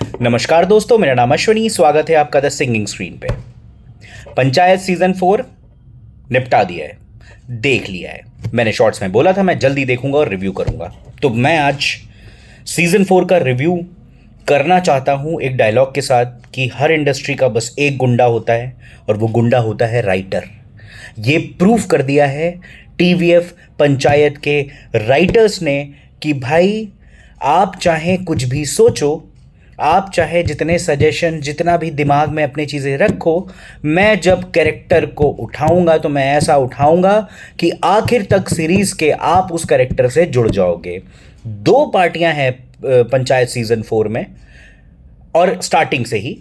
नमस्कार दोस्तों, मेरा नाम अश्वनी। स्वागत है आपका द सिंगिंग स्क्रीन पे। पंचायत सीजन 4 निपटा दिया है, देख लिया है। मैंने शॉर्ट्स में बोला था मैं जल्दी देखूंगा और रिव्यू करूंगा, तो मैं आज सीजन 4 का रिव्यू करना चाहता हूं एक डायलॉग के साथ कि हर इंडस्ट्री का बस एक गुंडा होता है और वो गुंडा होता है राइटर। ये प्रूफ कर दिया है टीवीएफ पंचायत के राइटर्स ने कि भाई आप चाहे कुछ भी सोचो, आप चाहे जितने सजेशन, जितना भी दिमाग में अपनी चीज़ें रखो, मैं जब कैरेक्टर को उठाऊंगा तो मैं ऐसा उठाऊंगा कि आखिर तक सीरीज के आप उस कैरेक्टर से जुड़ जाओगे। दो पार्टियां हैं पंचायत सीजन 4 में, और स्टार्टिंग से ही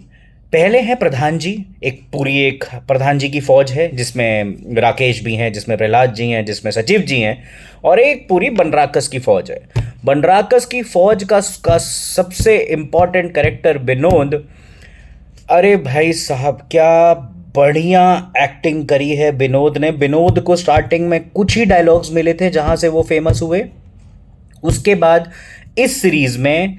पहले हैं प्रधान जी। एक प्रधान जी की फौज है जिसमें राकेश भी हैं, जिसमें प्रहलाद जी हैं, जिसमें सचिव जी हैं, और एक पूरी बनराकस की फौज है। बनराकस की फौज का सबसे इंपॉर्टेंट कैरेक्टर विनोद। अरे भाई साहब, क्या बढ़िया एक्टिंग करी है विनोद ने। विनोद को स्टार्टिंग में कुछ ही डायलॉग्स मिले थे जहां से वो फेमस हुए। उसके बाद इस सीरीज में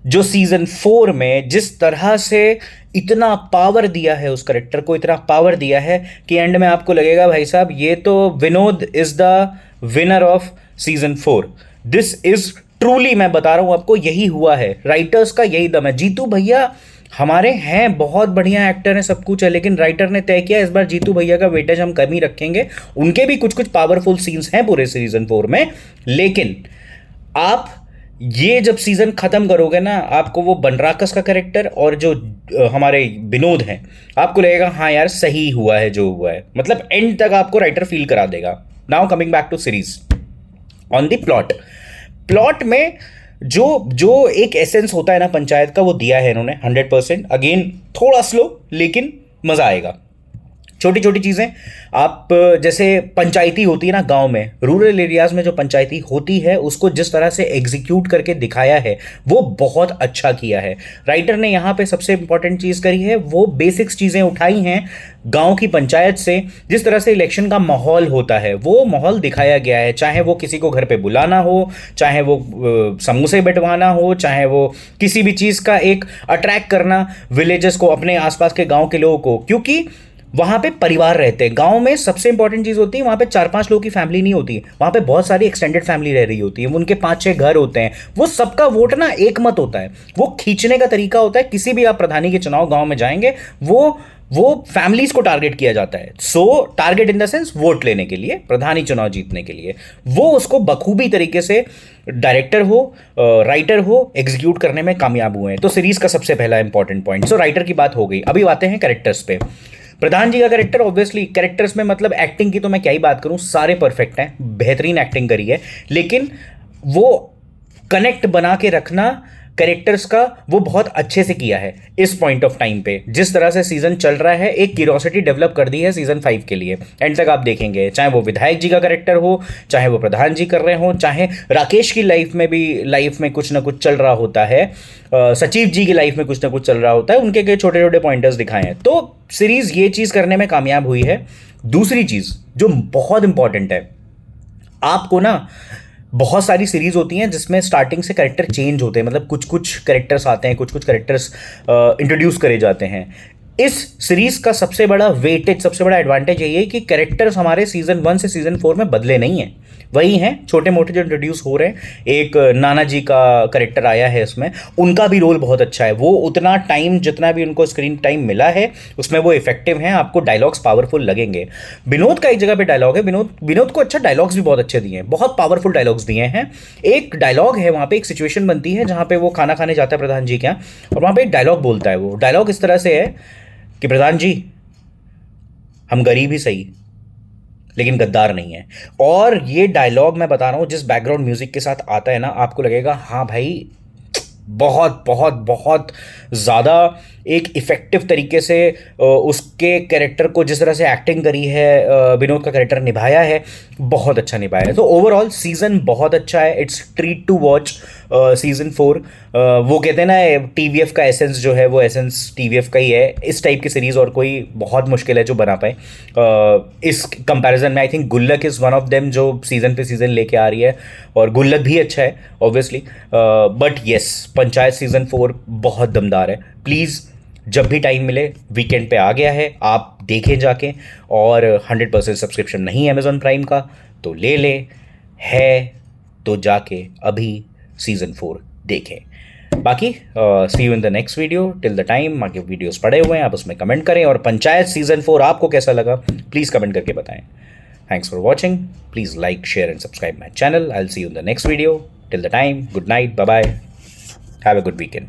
जो सीजन 4 में जिस तरह से इतना पावर दिया है, उस करेक्टर को इतना पावर दिया है कि एंड में आपको लगेगा भाई साहब ये तो Vinod is the winner off season 4। This is truly, मैं बता रहा हूं आपको, यही हुआ है। राइटर्स का यही दम है। जीतू भैया हमारे हैं, बहुत बढ़िया एक्टर हैं, सब कुछ है, लेकिन राइटर ने तय किया इस बार जीतू भैया का वेटेज हम कम ही रखेंगे। उनके भी कुछ कुछ पावरफुल सीन्स हैं पूरे सीजन 4 में, लेकिन आप ये जब सीजन खत्म करोगे ना, आपको वो बनराकस का कैरेक्टर और जो हमारे विनोद हैं, आपको लगेगा हाँ यार सही हुआ है जो हुआ है। मतलब एंड तक आपको राइटर फील करा देगा। Now coming back to series on the plot में जो जो एक एसेंस होता है ना पंचायत का, वो दिया है इन्होंने 100%। अगेन थोड़ा स्लो, लेकिन मजा आएगा। छोटी छोटी चीज़ें, आप जैसे पंचायती होती है ना गांव में, रूरल एरियाज में जो पंचायती होती है, उसको जिस तरह से एग्जीक्यूट करके दिखाया है वो बहुत अच्छा किया है राइटर ने। यहाँ पे सबसे इंपॉर्टेंट चीज़ करी है, वो बेसिक्स चीज़ें उठाई हैं गांव की पंचायत से। जिस तरह से इलेक्शन का माहौल होता है वो माहौल दिखाया गया है, चाहे वो किसी को घर पे बुलाना हो, चाहे वो समोसे बंटवाना हो, चाहे वो किसी भी चीज़ का एक अट्रैक्ट करना विलेजेस को, अपने आसपास के गाँव के लोगों को, क्योंकि वहां पे परिवार रहते हैं। गांव में सबसे इंपॉर्टेंट चीज होती है, वहां पे 4-5 लोगों की फैमिली नहीं होती, वहां पे बहुत सारी एक्सटेंडेड फैमिली रह रही होती है। उनके 5-6 घर होते हैं। वो सबका वोट ना एक मत होता है, वो खींचने का तरीका होता है। किसी भी आप प्रधानी के चुनाव गांव में जाएंगे, वो फैमिलीज को टारगेट किया जाता है। सो target in the sense vote लेने के लिए, प्रधानी चुनाव जीतने के लिए। वो उसको बखूबी तरीके से डायरेक्टर हो, राइटर हो, एग्जीक्यूट करने में कामयाब हुए हैं। तो सीरीज का सबसे पहला इंपॉर्टेंट पॉइंट। सो राइटर की बात हो गई, अभी आते हैं कैरेक्टर्स पे। प्रधान जी का कैरेक्टर, ऑब्वियसली कैरेक्टर्स में मतलब एक्टिंग की तो मैं क्या ही बात करूं, सारे परफेक्ट हैं, बेहतरीन एक्टिंग करी है। लेकिन वो कनेक्ट बना के रखना कैरेक्टर्स का, वो बहुत अच्छे से किया है इस पॉइंट ऑफ टाइम पे। जिस तरह से सीजन चल रहा है, एक क्यूरियोसिटी डेवलप कर दी है सीजन 5 के लिए। एंड तक आप देखेंगे, चाहे वो विधायक जी का कैरेक्टर हो, चाहे वो प्रधान जी कर रहे हो, चाहे राकेश की लाइफ में कुछ ना कुछ चल रहा होता है, सचिव जी की लाइफ में कुछ ना कुछ चल रहा होता है, उनके कई छोटे छोटे पॉइंटर्स दिखाए हैं। तो सीरीज ये चीज़ करने में कामयाब हुई है। दूसरी चीज़ जो बहुत इंपॉर्टेंट है, आपको ना बहुत सारी सीरीज होती हैं जिसमें स्टार्टिंग से कैरेक्टर चेंज होते हैं, मतलब कुछ कुछ कैरेक्टर्स आते हैं, कुछ कुछ कैरेक्टर्स इंट्रोड्यूस करे जाते हैं। इस सीरीज का सबसे बड़ा वेटेज, सबसे बड़ा एडवांटेज यही है कि कैरेक्टर्स हमारे सीजन 1 से सीजन 4 में बदले नहीं हैं, वही हैं छोटे मोटे जो इंट्रोड्यूस हो रहे हैं। एक नाना जी का कैरेक्टर आया है इसमें, उनका भी रोल बहुत अच्छा है। वो उतना टाइम, जितना भी उनको स्क्रीन टाइम मिला है, उसमें वो इफेक्टिव हैं, आपको डायलॉग्स पावरफुल लगेंगे। विनोद का एक जगह पे डायलॉग है, विनोद को अच्छा डायलॉग्स भी बहुत अच्छे दिए हैं, बहुत पावरफुल डायलॉग्स दिए हैं। एक डायलॉग है वहाँ पे, एक सिचुएशन बनती है जहाँ पे वो खाना खाने जाता है प्रधान जी के यहाँ, और वहाँ पे एक डायलॉग बोलता है। वो डायलॉग इस तरह से है कि प्रधान जी, हम गरीब ही सही लेकिन गद्दार नहीं है। और ये डायलॉग मैं बता रहा हूँ, जिस बैकग्राउंड म्यूजिक के साथ आता है ना, आपको लगेगा हाँ भाई बहुत बहुत बहुत ज़्यादा एक इफेक्टिव तरीके से उसके कैरेक्टर को, जिस तरह से एक्टिंग करी है, विनोद का कैरेक्टर निभाया है, बहुत अच्छा निभाया है। तो ओवरऑल सीज़न बहुत अच्छा है, it's treat to watch. Season 4 वो कहते हैं ना टीवीएफ का एसेंस जो है वो एसेंस टीवीएफ का ही है। इस टाइप की सीरीज़ और कोई बहुत मुश्किल है जो बना पाए। इस कंपैरिजन में आई थिंक गुल्लक इज़ वन ऑफ देम जो सीज़न पे सीज़न लेके आ रही है, और गुल्लक भी अच्छा है obviously, but yes panchayat season 4 बहुत दमदार है। प्लीज़ जब भी टाइम मिले, वीकेंड पे आ गया है, आप देखें जाके। और 100% सब्सक्रिप्शन नहीं है अमेजॉन प्राइम का तो ले ले, है तो जाके अभी सीज़न 4 देखें। बाकी see you in the next video. Till the time आगे वीडियोस पड़े हुए हैं, आप उसमें कमेंट करें, और पंचायत सीज़न 4 आपको कैसा लगा प्लीज़ कमेंट करके बताएं। Thanks for watching, please like share and subscribe my channel. I will see you in the next video. Till the time, good night, bye bye, have a good weekend.